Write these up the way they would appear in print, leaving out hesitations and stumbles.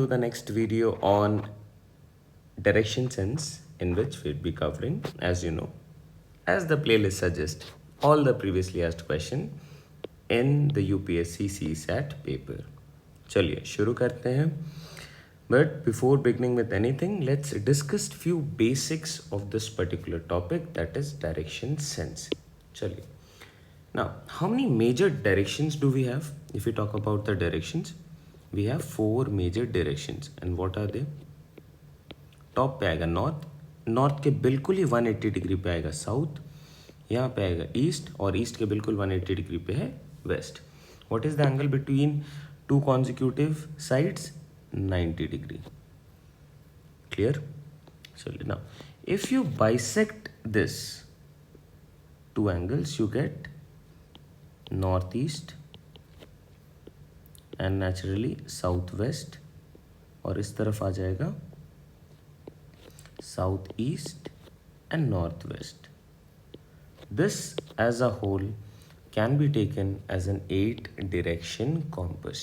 the next video on direction sense, in which we'll be covering, as you know, as the playlist suggests, all the previously asked question in the UPSC CSAT paper. चलिए शुरू करते हैं. But before beginning with anything, let's discuss few basics of this particular topic, that is direction sense. चलिए. Now, how many major directions do we have? If we talk about the directions, we have 4 major directions. And what are they? Top पे आएगा north, north के बिल्कुल ही 180 degree पे आएगा south, यहाँ पे आएगा ईस्ट, और ईस्ट के बिल्कुल 180 डिग्री पे है west. What is the angle between two consecutive sides? 90 degree. Clear? चलिए now if you bisect this two angles, you get north east and naturally south west, और इस तरफ आ जाएगा south east and north west. This as a whole can be taken as an 8 direction compass.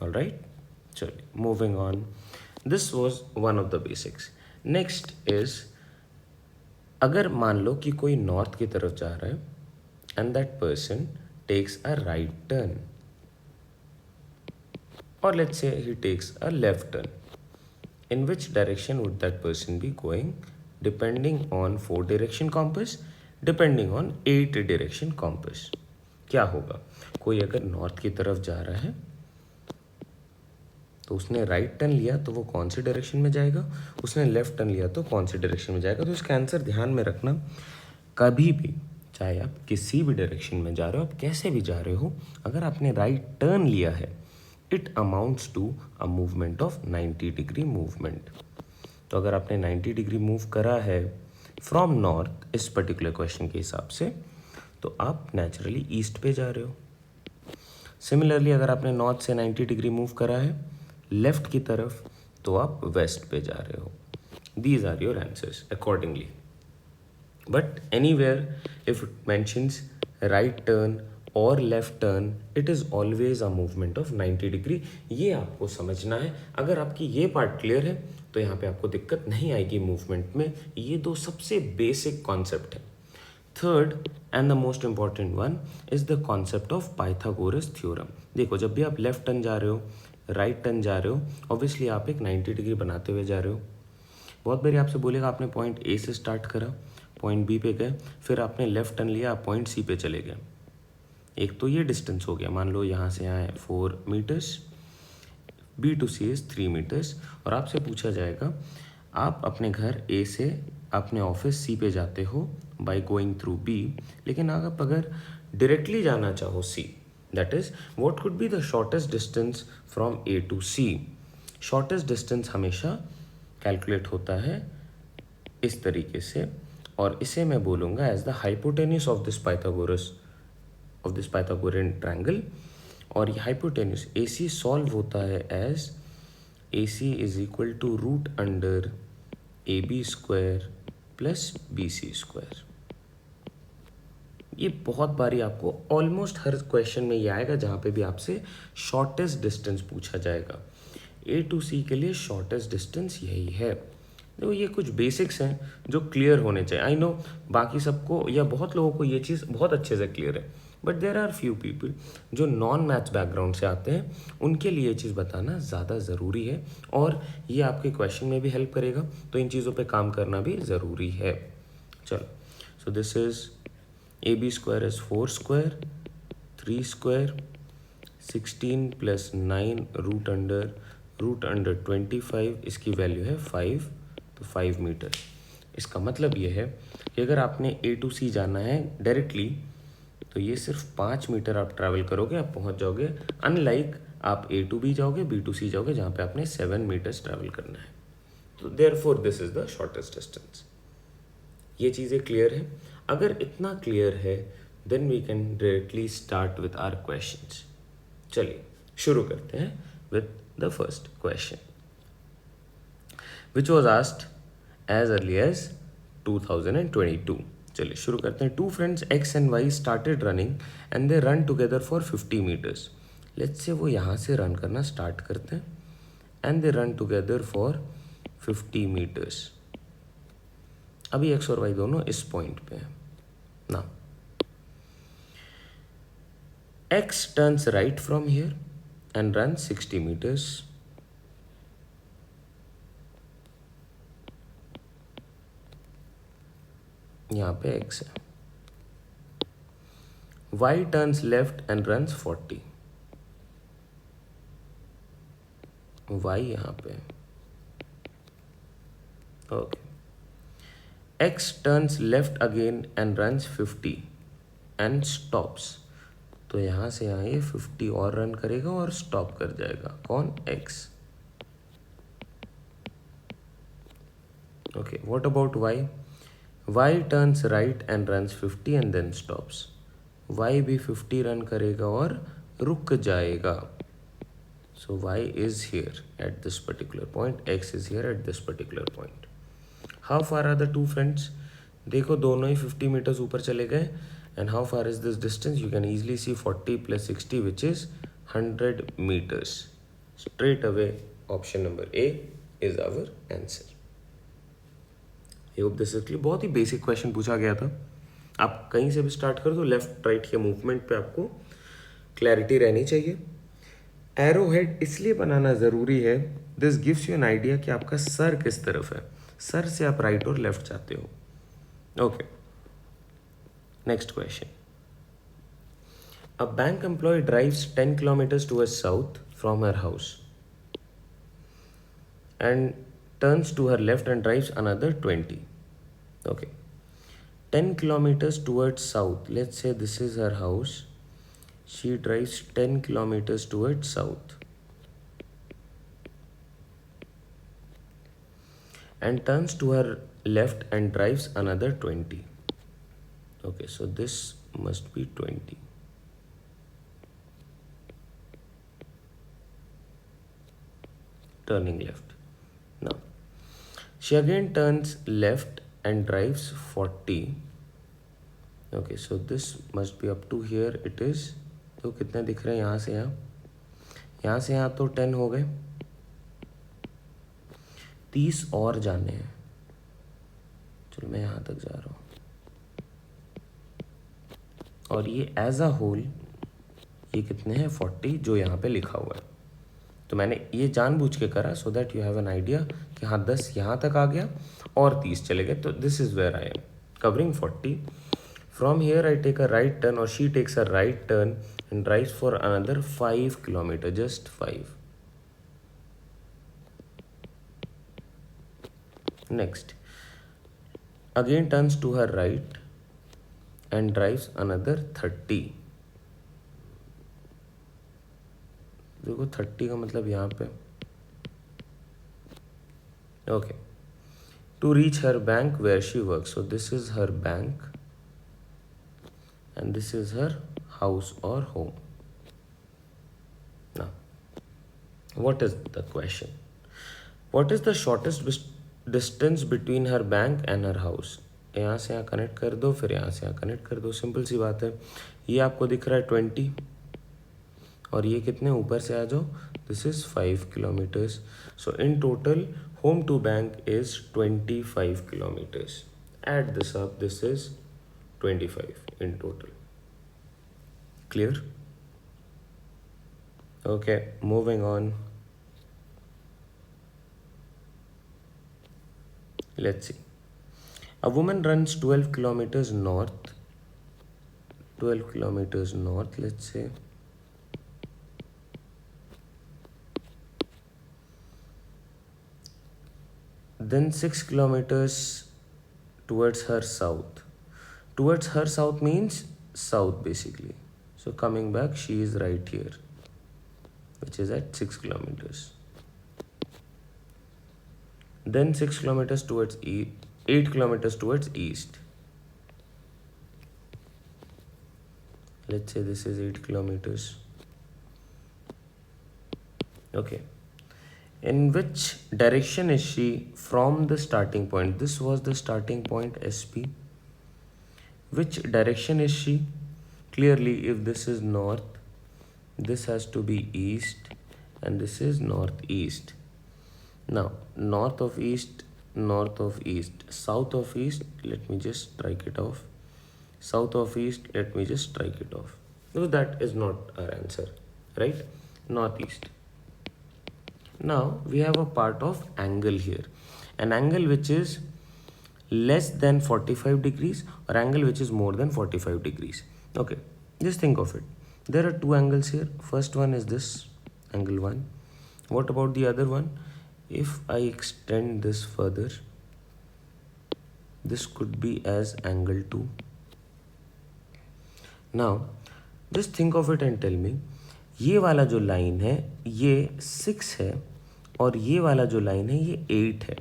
All right, chaliye moving on. This was one of the basics. Next is, अगर मान लो कि कोई north की तरफ जा रहा है and that person takes a right turn, or let's say he takes a left turn, in which direction would that person be going, depending on 4 direction compass, depending on 8 direction compass? क्या होगा? कोई अगर north की तरफ जा रहा है तो उसने राइट टर्न लिया तो वो कौन से डायरेक्शन में जाएगा, उसने लेफ्ट टर्न लिया तो कौन से डायरेक्शन में जाएगा. तो इसका आंसर ध्यान में रखना, कभी भी चाहे आप किसी भी डायरेक्शन में जा रहे हो, आप कैसे भी जा रहे हो, अगर आपने राइट टर्न लिया है, it amounts to a movement of 90 degree movement. तो अगर आपने 90 डिग्री मूव करा है फ्रॉम नॉर्थ इस पर्टिकुलर क्वेश्चन के हिसाब से, तो आप नेचुरली ईस्ट पे जा रहे हो. सिमिलरली अगर आपने नॉर्थ से 90 डिग्री मूव करा है लेफ्ट की तरफ, तो आप वेस्ट पे जा रहे हो. These are your answers accordingly. But anywhere if it mentions right turn और left turn, it is always a movement of 90 degree. ये आपको समझना है. अगर आपकी ये पार्ट क्लियर है तो यहाँ पे आपको दिक्कत नहीं आएगी मूवमेंट में. ये 2 सबसे बेसिक कॉन्सेप्ट है. Third and the most important one is the concept of Pythagoras theorem. देखो, जब भी आप लेफ्ट टर्न जा रहे हो, राइट टर्न जा रहे हो, ऑब्वियसली आप एक 90 डिग्री बनाते हुए जा रहे हो. बहुत बारी आपसे बोलेगा आपने पॉइंट ए से स्टार्ट करा, पॉइंट बी पे गए, फिर आपने लेफ्ट टर्न लिया, आप पॉइंट सी पे चले गए. एक तो ये डिस्टेंस हो गया, मान लो यहाँ से यहाँ है 4 metres, B to C is 3 metres, और आपसे पूछा जाएगा आप अपने घर ए से अपने ऑफिस सी पे जाते हो बाय गोइंग थ्रू बी, लेकिन आप अगर डायरेक्टली जाना चाहो C, that is what could be the shortest distance from A to C. Shortest distance हमेशा कैलकुलेट होता है इस तरीके से, और इसे मैं बोलूँगा as the hypotenuse of this Pythagorean triangle. और ये हाइपोटेन्यूस ए सी सॉल्व होता है as A C is equal to root under A B square plus B C square. ये बहुत बारी आपको ऑलमोस्ट हर क्वेश्चन में ये आएगा जहाँ पे भी आपसे शॉर्टेस्ट डिस्टेंस पूछा जाएगा. ए टू सी के लिए शॉर्टेस्ट डिस्टेंस यही है. देखो, ये कुछ बेसिक्स हैं जो क्लियर होने चाहिए. आई नो बाकी सबको या बहुत लोगों को ये चीज़ बहुत अच्छे से क्लियर है, but there are few people जो नॉन मैथ्स बैकग्राउंड से आते हैं, उनके लिए ये चीज़ बताना ज़्यादा ज़रूरी है, और ये आपके क्वेश्चन में भी हेल्प करेगा. तो इन चीज़ों पे काम करना भी ज़रूरी है. चलो, so this is A B square is 4 square 3 square 16 plus 9 root under 25, इसकी वैल्यू है 5, तो 5 मीटर. इसका मतलब ये है कि अगर आपने ए टू सी जाना है डायरेक्टली, तो ये सिर्फ 5 मीटर आप ट्रैवल करोगे, आप पहुंच जाओगे. अनलाइक आप ए टू बी जाओगे, बी टू सी जाओगे, जहाँ पे आपने 7 मीटर्स ट्रैवल करना है. तो therefore this is the shortest distance. ये चीज़ें क्लियर है. अगर इतना क्लियर है then we can directly start with our questions. चलिए शुरू करते हैं with the first question, which was asked as early as 2022. चलिए शुरू करते हैं. 2 friends X and Y started running and they run together for 50 metres. Let's say वो यहाँ से रन करना स्टार्ट करते हैं and they run together for 50 metres. अभी एक्स और वाई दोनों इस पॉइंट पे हैं ना। X turns right from here and run 60 metres. यहाँ पे एक्स है। Y turns left and runs 40। Y यहाँ पे, okay. X turns left again and runs 50 and stops. तो यहाँ से यहाँ ये 50 और रन करेगा और स्टॉप कर जाएगा। कौन? X. Okay, what about Y? Y turns right and runs 50 and then stops. Y भी 50 रन करेगा और रुक जाएगा। So y is here at this particular point, x is here at this particular point. How far are the two friends? देखो दोनों ही 50 meters ऊपर चले गए. And how far is this distance? You can easily see 40 plus 60, which is 100 meters. Straight away, option number A is our answer. I hope this is clear. बहुत ही basic question पूछा गया था. आप कहीं से भी start कर दो, left right के movement पे आपको clarity रहनी चाहिए. एरो हेड इसलिए बनाना ज़रूरी है, this gives you an idea कि आपका सर किस तरफ है। सर से आप राइट और लेफ्ट चाहते हो। Okay, next question. A bank employ drives 10 kilometres towards south from her house and turns to her left and drives another 20. Okay, 10 kilometers towards south. Let's say this is her house. She drives 10 kilometers towards south and turns to her left and drives another 20. Okay, so this must be 20. Turning left. Now, she again turns left and drives 40. Okay, so this must be up to here. It is, तो कितने दिख रहे हैं यहाँ से यहाँ? यहाँ से यहाँ तो 10 हो गए, 30 और जाने हैं। चलो मैं यहाँ तक जा रहा हूँ और ये एज अ होल ये कितने हैं? 40 जो यहाँ पे लिखा हुआ है। तो मैंने ये जानबूझ के करा so that you have an idea कि हाँ 10 यहाँ तक आ गया और 30 चले गए। तो this is where I am covering 40. From here I take a right turn or she takes a right turn and drives for another 5 kilometers, just 5. Next, again turns to her right and drives another 30. देखो 30 का मतलब यहाँ पे. Okay. To reach her bank where she works. So this is her bank. And this is her house or home. Now, what is the question? What is the shortest distance between her bank and her house? यहाँ से यहाँ connect कर दो, फिर यहाँ से यहाँ connect कर दो. सिंपल सी बात है. ये आपको दिख रहा है 20 और ये कितने ऊपर से आ जाओ. This is 5 kilometres. So in total home to bank is 25 kilometres. Add this up. This is 25 in total. Clear? Okay, moving on. Let's see. A woman runs 12 kilometers north. 12 kilometers north, let's say. Then 6 kilometers towards her south. Towards her south means south basically. So coming back, she is right here, which is at 6 kilometers. Then 6 kilometers towards 8 kilometers towards east. Let's say this is 8 kilometers. Okay. In which direction is she from the starting point? This was the starting point, SP. Which direction is she? Clearly, if this is north, this has to be east and this is northeast. Now north of east, south of east, let me just strike it off. South of east, let me just strike it off. No, that is not our answer, right? Northeast. Now we have a part of angle here, an angle which is less than 45 degrees or angle which is more than 45 degrees. Okay, just think of it. There are two angles here. First one is this, angle 1. What about the other one? If I extend this further, this could be as angle 2. Now just think of it and tell me, ये वाला जो line है ये 6 है और ये वाला जो लाइन है ये 8 है.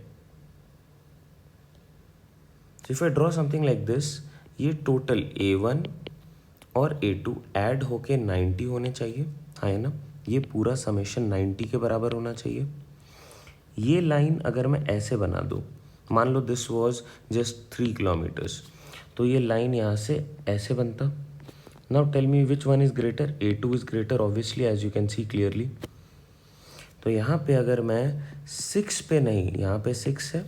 So if I draw something like this, ये टोटल A1 और A2 ऐड होके 90 होने चाहिए, हाँ है ना. ये पूरा समेशन 90 के बराबर होना चाहिए. ये लाइन अगर मैं ऐसे बना दूँ, मान लो दिस वॉज जस्ट 3 किलोमीटर्स, तो ये लाइन यहाँ से ऐसे बनता. Now tell me which one is greater? A2 is greater obviously, as you can see clearly. तो यहाँ पे अगर मैं 6 पे नहीं, यहाँ पे 6 है,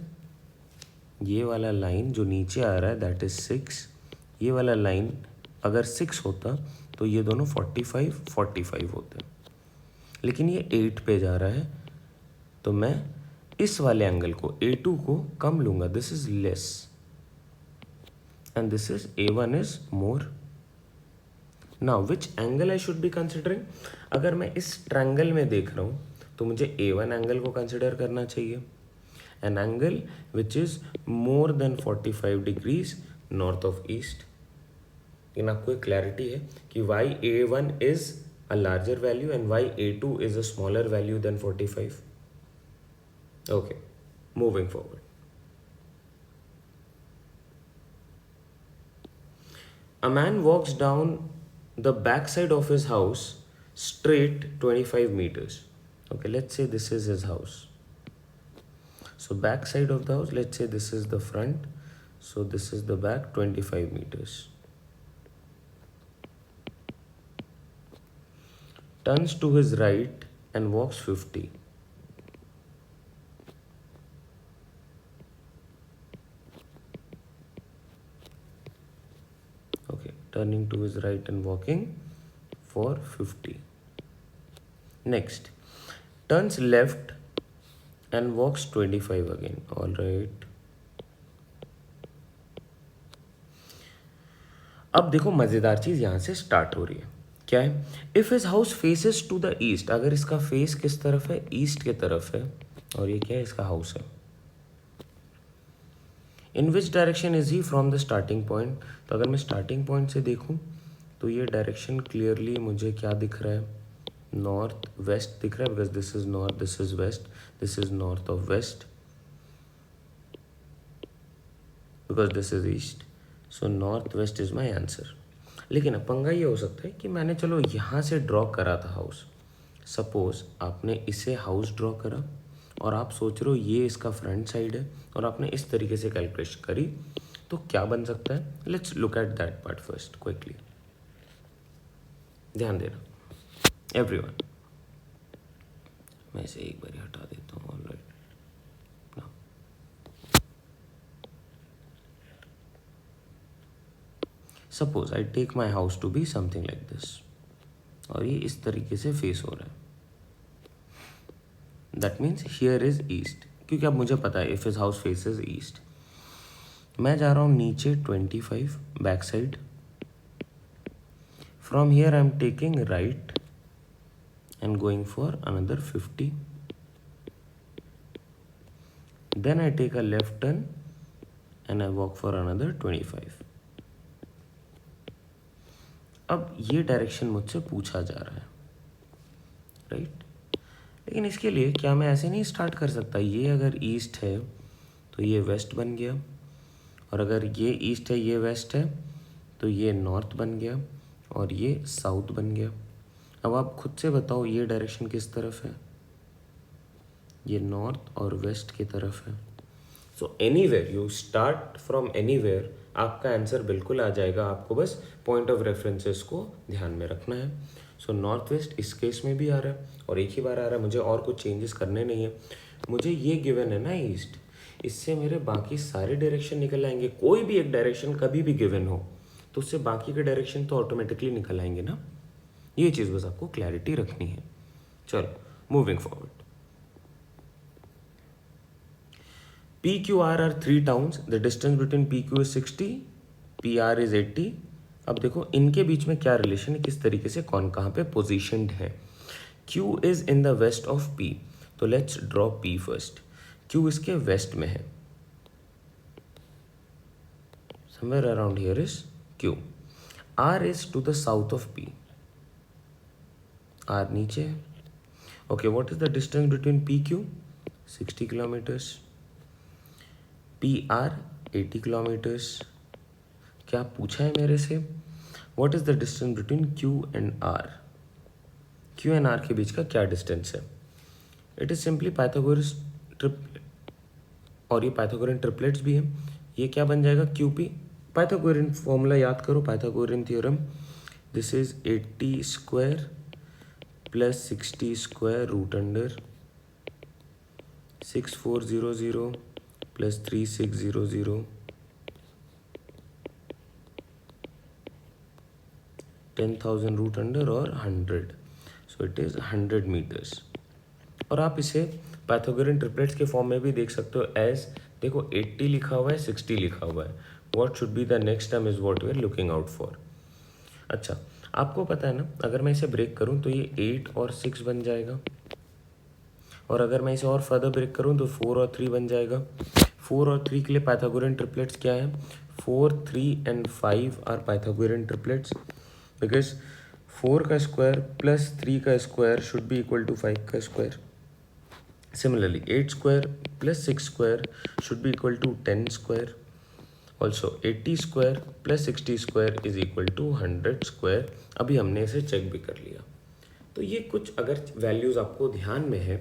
ये वाला लाइन जो नीचे आ रहा है दैट इज 6. ये वाला लाइन अगर 6 होता तो ये दोनों 45 होते, लेकिन ये 8 पे जा रहा है, तो मैं इस वाले एंगल को A2 को कम लूँगा. This is less and this is A1 is more. Now which angle I should be considering? अगर मैं इस ट्रायंगल में देख रहा हूँ तो मुझे A1 एंगल को कंसिडर करना चाहिए, an angle which is more than 45 degrees north of east. लेकिन आपको एक क्लैरिटी है कि Y A1 is a larger value and Y A2 is a smaller value than 45. Okay, moving forward. A man walks down the backside of his house straight 25 meters. Okay, let's say this is his house. So backside of the house, let's say this is the front. So this is the back, 25 meters. Turns to his right and walks 50. Turning to his right and walking for 50. Next, turns left and walks 25 again. All right. अब देखो मजेदार चीज यहां से start हो रही है. क्या है? If his house faces to the east, अगर इसका फेस किस तरफ है? ईस्ट के तरफ है, और ये क्या है? इसका हाउस है. In which direction is he from the starting point? तो अगर मैं स्टार्टिंग पॉइंट से देखूं तो ये डायरेक्शन क्लियरली मुझे क्या दिख रहा है? नॉर्थ वेस्ट दिख रहा है, because this is north, this is west, this is north of west, because this is east. So north west is my answer. लेकिन अब पंगा ये हो सकता है कि मैंने चलो यहाँ से ड्रॉ करा था हाउस. सपोज आपने इसे हाउस ड्रॉ करा और आप सोच रहे हो ये इसका फ्रंट साइड है और आपने इस तरीके से कैलकुलेशन करी, तो क्या बन सकता है? Let's look at that part first quickly. ध्यान देना एवरीवन. मैं इसे एक बार हटा देता हूँ. Alright, now suppose I take my house to be something like this, और ये इस तरीके से फेस हो रहा है. That means here is east, क्योंकि अब मुझे पता है if his house faces east. मैं जा रहा हूँ नीचे 25 back side. From here I am taking right and going for another 50. Then I take a left turn and I walk for another 25. अब ये डायरेक्शन मुझसे पूछा जा रहा है, राइट? लेकिन इसके लिए क्या मैं ऐसे नहीं स्टार्ट कर सकता? ये अगर ईस्ट है तो ये वेस्ट बन गया, और अगर ये ईस्ट है ये वेस्ट है तो ये नॉर्थ बन गया, और ये साउथ बन गया. अब आप खुद से बताओ ये डायरेक्शन किस तरफ है? ये नॉर्थ और वेस्ट की तरफ है. So anywhere you start from anywhere, आपका आंसर बिल्कुल आ जाएगा. आपको बस पॉइंट ऑफ रेफरेंसेस को ध्यान में रखना है. सो नॉर्थ वेस्ट इस केस में भी आ रहा है और एक ही बार आ रहा है, मुझे और कुछ चेंजेस करने नहीं है। मुझे ये गिवन है ना ईस्ट, इससे मेरे बाकी सारे डायरेक्शन निकल आएंगे। कोई भी एक डायरेक्शन कभी भी गिवन हो तो उससे बाकी के डायरेक्शन तो ऑटोमेटिकली निकल आएंगे ना। ये चीज़ बस आपको क्लैरिटी रखनी है। चलो moving forward. PQR are 3 towns. The distance between PQ is 60, PR is 80. अब देखो इनके बीच में क्या रिलेशन है, किस तरीके से कौन कहाँ पे पोजिशनड है। Q is in the west of P, तो let's draw P first. Q इसके वेस्ट में है, somewhere around here is Q. R is to the south of P, R नीचे है। Okay, what is the distance between PQ? 60 kilometers. PR 80 kilometers. क्या पूछा है मेरे से? What is the distance between Q and R? Q and R के बीच का क्या डिस्टेंस है? It is simply Pythagoras triplet, और ये पाइथागोरियन ट्रिपलेट्स भी हैं। ये क्या बन जाएगा? QP। पाइथागोरियन फॉर्मूला याद करो, Pythagorean theorem. This is 80 square plus 60 square root under 6400 plus 3600 10,000 root under और 100, सो इट इज़ 100 मीटर्स। और आप इसे पाइथागोरियन ट्रिपलेट्स के फॉर्म में भी देख सकते हो एज, देखो 80 लिखा हुआ है, 60 लिखा हुआ है। What should be the next term is what we are looking out for. अच्छा, आपको पता है ना, अगर मैं इसे ब्रेक करूं तो ये 8 और 6 बन जाएगा, और अगर मैं इसे और फर्दर ब्रेक करूं तो 4 और 3 बन जाएगा। 4 और 3 के लिए पाइथागोरियन ट्रिपलेट्स क्या है? 4, 3 and 5 are Pythagorean triplets, because 4 का स्क्वायर प्लस 3 का square should be equal to 5 का square. Similarly, 8 square plus 6 square should be equal to 10 square. Also, 80 square plus 60 square is equal to 100 square. अभी हमने इसे check भी कर लिया। तो ये कुछ अगर वैल्यूज़ आपको ध्यान में है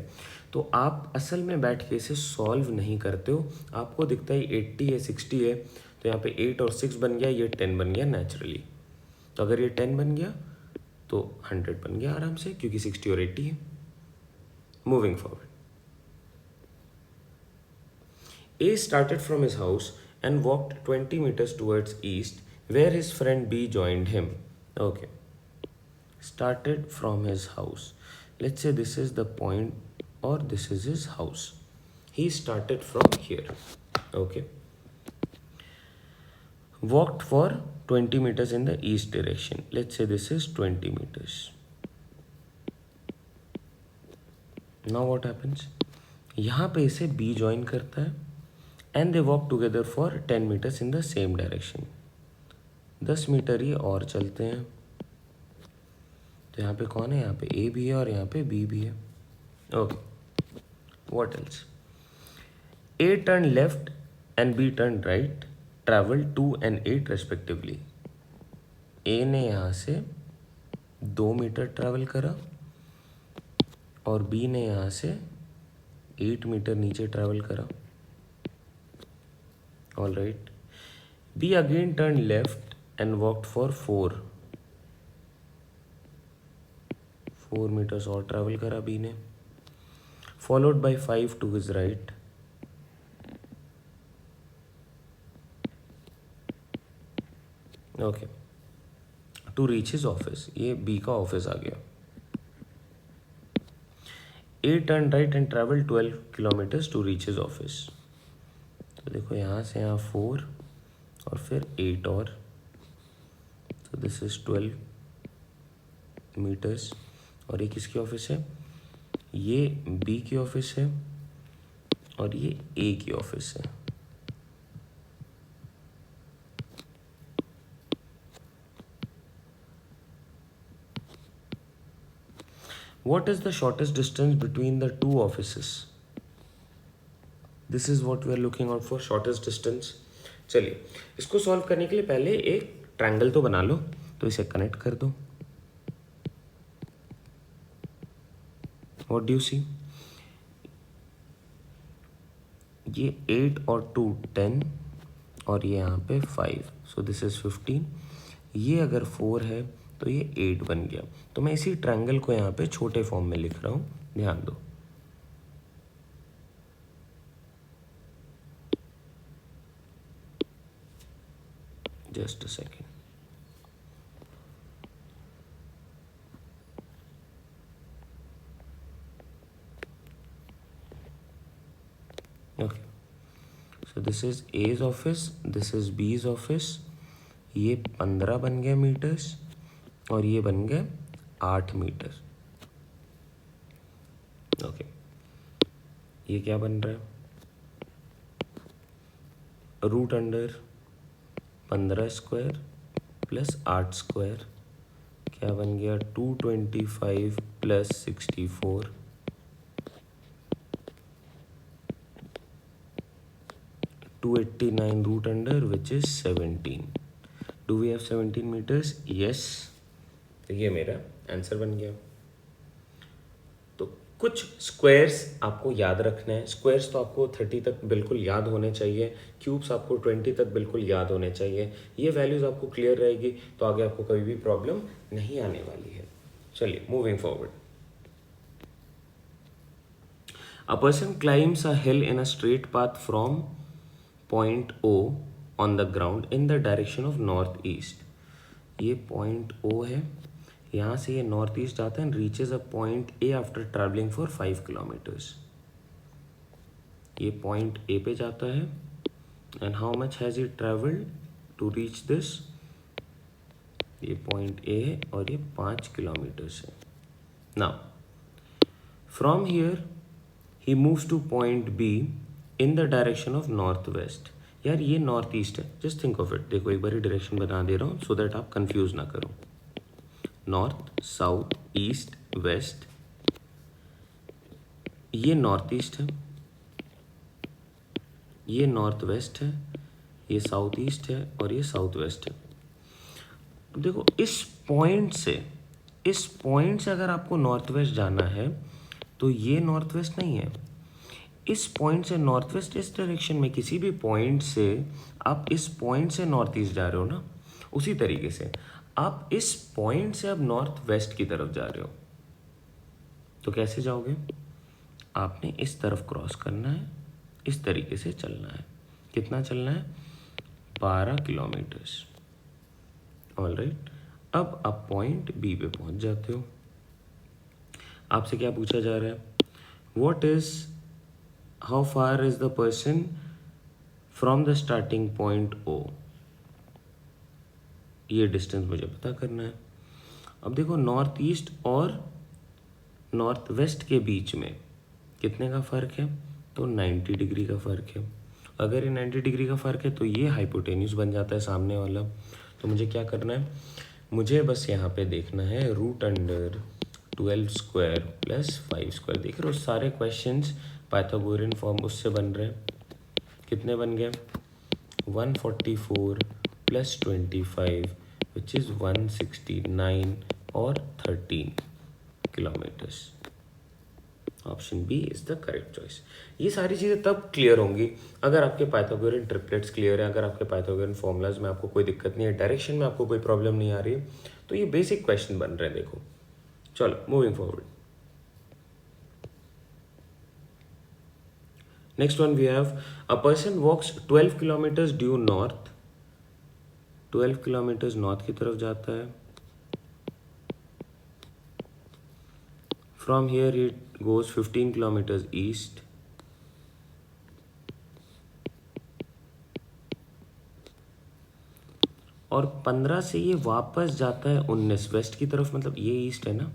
तो आप असल में बैठ के इसे सॉल्व नहीं करते हो। आपको दिखता है 80 है, 60 है, तो यहाँ पे 8 और 6 बन गया, ये 10 बन गया नेचुरली। तो अगर ये 10 बन गया तो 100 बन गया आराम से, क्योंकि 60 और 80 है। Moving forward, A started from his house and walked 20 meters towards east, where his friend B joined him. Okay. Started from his house. Let's say this is the point or this is his house. He started from here. Okay. Walked for 20 meters in the east direction. Let's say this is 20 meters. Now what happens? यहाँ पे इसे B join करता है and they walk together for 10 meters in the same direction. 10 metre ये और चलते हैं। तो यहाँ पे कौन है? यहाँ पे A भी है और यहाँ पे B भी है। Okay, what else? A turned left and B turned right, traveled 2 and 8 respectively. A ने यहाँ से 2 मीटर ट्रैवल करा और B ने यहाँ से 8 मीटर नीचे ट्रैवल करा। All right. B again turned left and walked for 4 meters और ट्रैवल करा B ने, followed by 5 to his right. Okay. To reach his office. ये B का ऑफिस आ गया। A turned right and traveled 12 kilometers to reach his office. तो देखो यहाँ से यहाँ 4 और फिर 8 और, तो दिस इज 12 मीटर्स। और ये किसकी ऑफिस है? ये B की ऑफिस है और ये A की ऑफिस है। What is the shortest distance between the two offices? This is what we are looking out for, shortest distance. चलिए, इसको सॉल्व करने के लिए पहले एक ट्रायंगल तो बना लो, तो इसे कनेक्ट कर दो। What do you see? ये 8 और 2 10 और ये यहाँ पे 5, so this is 15। ये अगर 4 है तो ये 8 बन गया। तो मैं इसी ट्रायंगल को यहाँ पे छोटे फॉर्म में लिख रहा हूँ, ध्यान दो। Just a second. Okay, so this is A's office, this is B's office. ये 15 बन गया मीटर्स और ये बन गए 8 मीटर। ओके, ये क्या बन रहा है? Root under 15 square plus 8 square, क्या बन गया? 225 plus 64, 289 root under which is 17। Do we have 17 metres? Yes. तो ये मेरा आंसर बन गया। तो कुछ स्क्वायर्स आपको याद रखना है। स्क्वायर्स तो आपको 30 तक बिल्कुल याद होने चाहिए, क्यूब्स आपको 20 तक बिल्कुल याद होने चाहिए। ये वैल्यूज आपको क्लियर रहेगी तो आगे आपको कभी भी प्रॉब्लम नहीं आने वाली है। चलिए moving forward. A person climbs a hill in a straight path from point O on the ground in the direction of north east. ये पॉइंट O है, यहाँ से ये नॉर्थ ईस्ट जाता है and reaches a point A after travelling for 5 kilometres. ये point A पे जाता है and how much has he travelled to reach this? ये पॉइंट A है और ये 5 किलोमीटर्स है। Now from here he moves to point B in the direction of north west. यार ये नॉर्थ ईस्ट है, जस्ट थिंक ऑफ इट। देखो एक बार डायरेक्शन बता दे रहा हूँ सो दैट आप कंफ्यूज ना करो। North, south, east, west. ये नॉर्थ ईस्ट है, ये नॉर्थ वेस्ट है, ये साउथ ईस्ट है और ये साउथ वेस्ट है। तो देखो इस पॉइंट से अगर आपको नॉर्थ वेस्ट जाना है तो ये नॉर्थ वेस्ट नहीं है। इस पॉइंट से नॉर्थ वेस्ट, इस डायरेक्शन में किसी भी पॉइंट से आप इस पॉइंट से नॉर्थ ईस्ट जा रहे हो ना, उसी तरीके से आप इस पॉइंट से अब नॉर्थ वेस्ट की तरफ जा रहे हो। तो कैसे जाओगे? आपने इस तरफ क्रॉस करना है, इस तरीके से चलना है। कितना चलना है? 12 किलोमीटर्स। ऑलराइट, अब आप पॉइंट बी पे पहुंच जाते हो। आपसे क्या पूछा जा रहा है? What is, how far is the person from the starting point O? ये डिस्टेंस मुझे पता करना है। अब देखो नॉर्थ ईस्ट और नॉर्थ वेस्ट के बीच में कितने का फ़र्क है? तो 90 डिग्री का फ़र्क है। अगर ये 90 डिग्री का फ़र्क है तो ये हाइपोटेन्यूज बन जाता है सामने वाला। तो मुझे क्या करना है? मुझे बस यहाँ पे देखना है root under 12 square plus 5 square. देख रहे हो सारे क्वेश्चंस पाइथागोरियन फॉर्म उससे बन रहे हैं। कितने बन गए? 144 प्लस 25 विच इज़ 169 और 13 kilometres. Option B is the correct choice. ये सारी चीज़ें तब क्लियर होंगी अगर आपके पाइथागोरियन ट्रिपलेट्स क्लियर है, अगर आपके पाइथागोरियन फॉर्मूलाज में आपको कोई दिक्कत नहीं है, डायरेक्शन में आपको कोई प्रॉब्लम नहीं आ रही है, तो ये बेसिक क्वेश्चन बन रहे हैं। देखो चलो moving forward. Next one we have a person walks 12 kilometres due north. 12 kilometres north की तरफ जाता है। From here it goes 15 kilometers east. और 15 से ये वापस जाता है 19 वेस्ट की तरफ, मतलब ये ईस्ट है ना,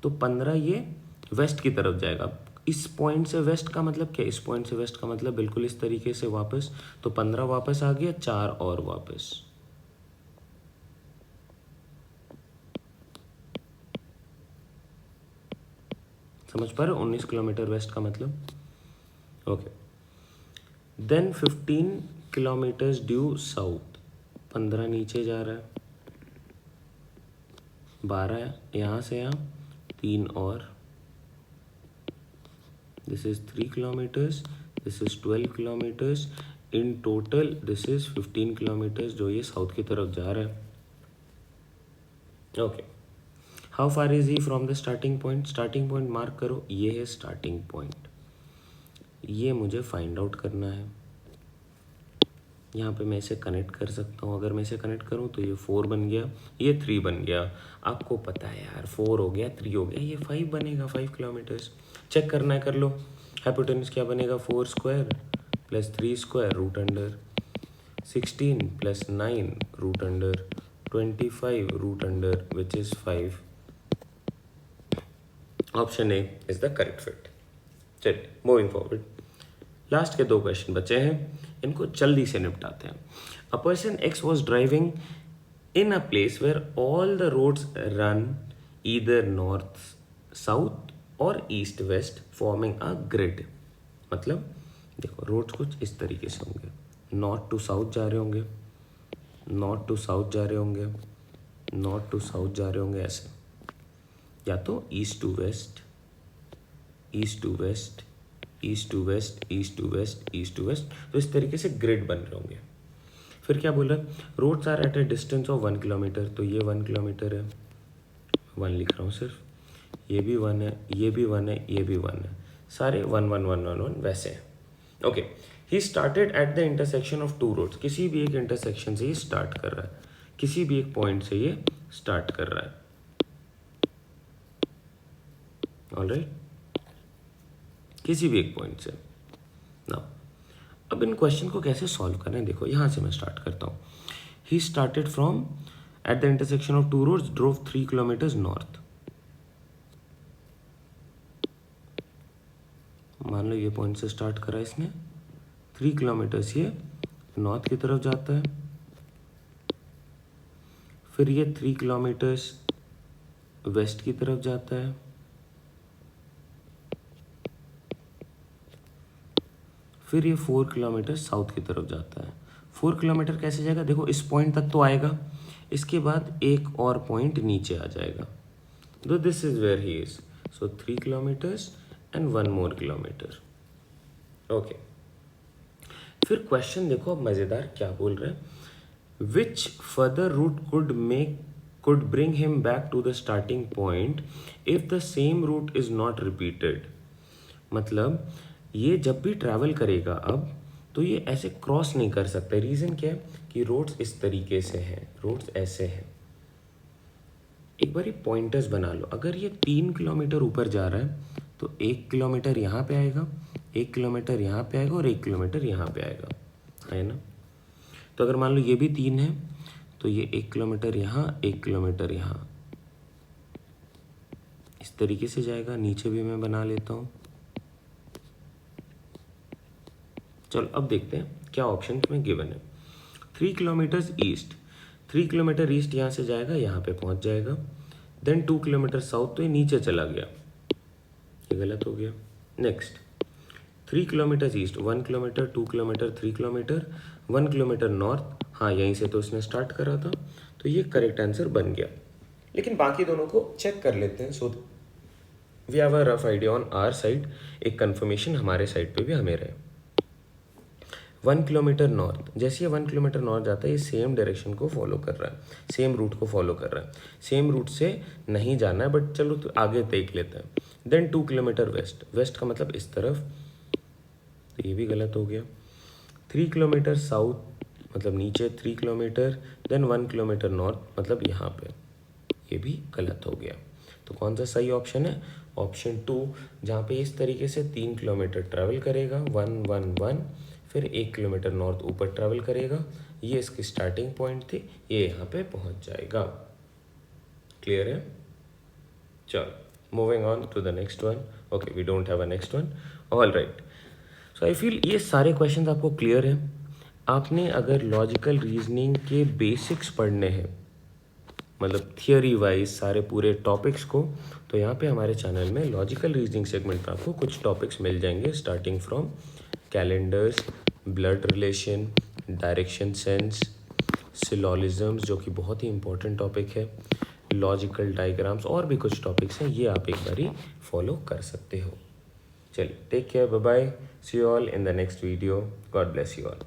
तो 15 ये वेस्ट की तरफ जाएगा। इस पॉइंट से वेस्ट का मतलब क्या? इस पॉइंट से वेस्ट का मतलब बिल्कुल इस तरीके से वापस। तो 15 वापस आ गया, 4 और वापस। समझ पा रहे हो? 19 किलोमीटर वेस्ट का मतलब। Okay, then 15 kilometres due south. 15 नीचे जा रहा है, 12 यहाँ से यहाँ, 3 और। This is 3 kilometres, this is 12 kilometres. In total this is 15 kilometres जो ये साउथ की तरफ जा रहा है। Okay, how far is he from the starting point? Starting point mark करो, ये है स्टार्टिंग पॉइंट, ये मुझे फाइंड आउट करना है। यहाँ पे मैं इसे कनेक्ट कर सकता हूँ, अगर मैं इसे कनेक्ट करूँ तो ये 4 बन गया, ये 3 बन गया। आपको पता है यार, 4 हो गया, 3 हो गया, ये 5 बनेगा, 5 किलोमीटर्स। चेक करना है, कर लो। हाइपोटेन्यूज क्या बनेगा? 4 square plus 3 square root under 16 plus 9 root under 25 root under which is 5। Option A is the correct fit. चलिए मूविंग फॉरवर्ड, लास्ट के 2 क्वेश्चन बचे हैं, इनको जल्दी से निपटाते हैं। A person X was driving in a place where all the roads run either north south or east west forming a grid. मतलब देखो, रोड्स कुछ इस तरीके से होंगे, नॉर्थ टू साउथ जा रहे होंगे, नॉर्थ टू साउथ जा रहे होंगे, नॉर्थ टू साउथ जा रहे होंगे, ऐसे, या तो east to west, east to west, east to west, east to west, east to west, तो इस तरीके से ग्रिड बन रहे होंगे। फिर क्या बोला? Roads are at a distance of 1 kilometre, तो ये 1 किलोमीटर है, 1 लिख रहा हूँ सिर्फ, ये भी 1 है, ये भी 1 है, ये भी 1 है, सारे 1 1 1 1 1 वैसे हैं। Okay, he started at the intersection of 2 roads, किसी भी एक इंटरसेक्शन से ये स्टार्ट कर रहा है, किसी भी एक पॉइंट से ये स्टार्ट कर रहा है। ऑलराइट, किसी भी एक पॉइंट से ना। अब इन क्वेश्चन को कैसे सॉल्व करें, देखो यहाँ से मैं स्टार्ट करता हूँ। He started from at the intersection of 2 roads, drove 3 kilometres north. मान लो ये पॉइंट से स्टार्ट करा इसने, 3 किलोमीटर्स ये नॉर्थ की तरफ जाता है, फिर ये 3 किलोमीटर्स वेस्ट की तरफ जाता है, फिर ये 4 किलोमीटर साउथ की तरफ जाता है। 4 किलोमीटर कैसे जाएगा? देखो इस पॉइंट तक तो आएगा, इसके बाद एक और पॉइंट नीचे आ जाएगा, तो this is where he is, so 3 kilometres and 1 more kilometre. Okay, फिर क्वेश्चन देखो अब मज़ेदार क्या बोल रहे हैं, which further route could bring him back to the starting point if the same route is not repeated। मतलब ये जब भी ट्रैवल करेगा अब, तो ये ऐसे क्रॉस नहीं कर सकता। रीज़न क्या है कि रोड्स इस तरीके से हैं, रोड्स ऐसे हैं। एक बार ये पॉइंटर्स बना लो, अगर ये 3 किलोमीटर ऊपर जा रहा है तो 1 किलोमीटर यहाँ पे आएगा, 1 किलोमीटर यहाँ पे आएगा और 1 किलोमीटर यहाँ पे आएगा, है ना। तो अगर मान लो ये भी 3 है तो ये 1 किलोमीटर यहाँ, 1 किलोमीटर यहाँ, इस तरीके से जाएगा। नीचे भी मैं बना लेता हूँ। चलो अब देखते हैं क्या ऑप्शन में गिवन है। 3 किलोमीटर्स ईस्ट, 3 किलोमीटर ईस्ट यहाँ से जाएगा, यहाँ पे पहुँच जाएगा। देन 2 किलोमीटर साउथ, तो ये नीचे चला गया, ये गलत हो गया। Next 3 kilometre east, 1 kilometre, 2 kilometre, 3 kilometre, 1 kilometre north, हाँ यहीं से तो इसने स्टार्ट करा था, तो ये करेक्ट आंसर बन गया। लेकिन बाकी दोनों को चेक कर लेते हैं, so we have a rough idea on our side, एक कंफर्मेशन हमारे साइड पे भी हमें रहे। 1 किलोमीटर नॉर्थ, जैसे ये 1 किलोमीटर नॉर्थ जाता है, ये सेम डायरेक्शन को फॉलो कर रहा है, सेम रूट को फॉलो कर रहा है। सेम रूट से नहीं जाना है, बट चलो तो आगे देख लेते हैं। देन 2 किलोमीटर वेस्ट, वेस्ट का मतलब इस तरफ, तो ये भी गलत हो गया। 3 किलोमीटर साउथ मतलब नीचे 3 किलोमीटर, देन 1 किलोमीटर नॉर्थ मतलब यहाँ पे, ये भी गलत हो गया। तो कौन सा सही ऑप्शन है? ऑप्शन 2, जहाँ पे इस तरीके से 3 किलोमीटर ट्रैवल करेगा, 1 1 1, फिर 1 किलोमीटर नॉर्थ ऊपर ट्रैवल करेगा, ये इसकी स्टार्टिंग पॉइंट थी, ये यहाँ पे पहुँच जाएगा। क्लियर है? चलो moving on to the next one. Okay, we don't have a next one. All right, so I feel ये सारे क्वेश्चन आपको क्लियर हैं। आपने अगर लॉजिकल रीजनिंग के बेसिक्स पढ़ने हैं, मतलब थियोरी वाइज सारे पूरे टॉपिक्स को, तो यहाँ पे हमारे चैनल में लॉजिकल रीजनिंग सेगमेंट में आपको कुछ टॉपिक्स मिल जाएंगे, starting from calendars, blood relation, direction sense, syllogisms जो कि बहुत ही इंपॉर्टेंट टॉपिक है, लॉजिकल डायग्राम्स, और भी कुछ टॉपिक्स हैं, ये आप एक बारी फॉलो कर सकते हो। चलिए, take care, bye bye, see you all in the next video, God bless you all.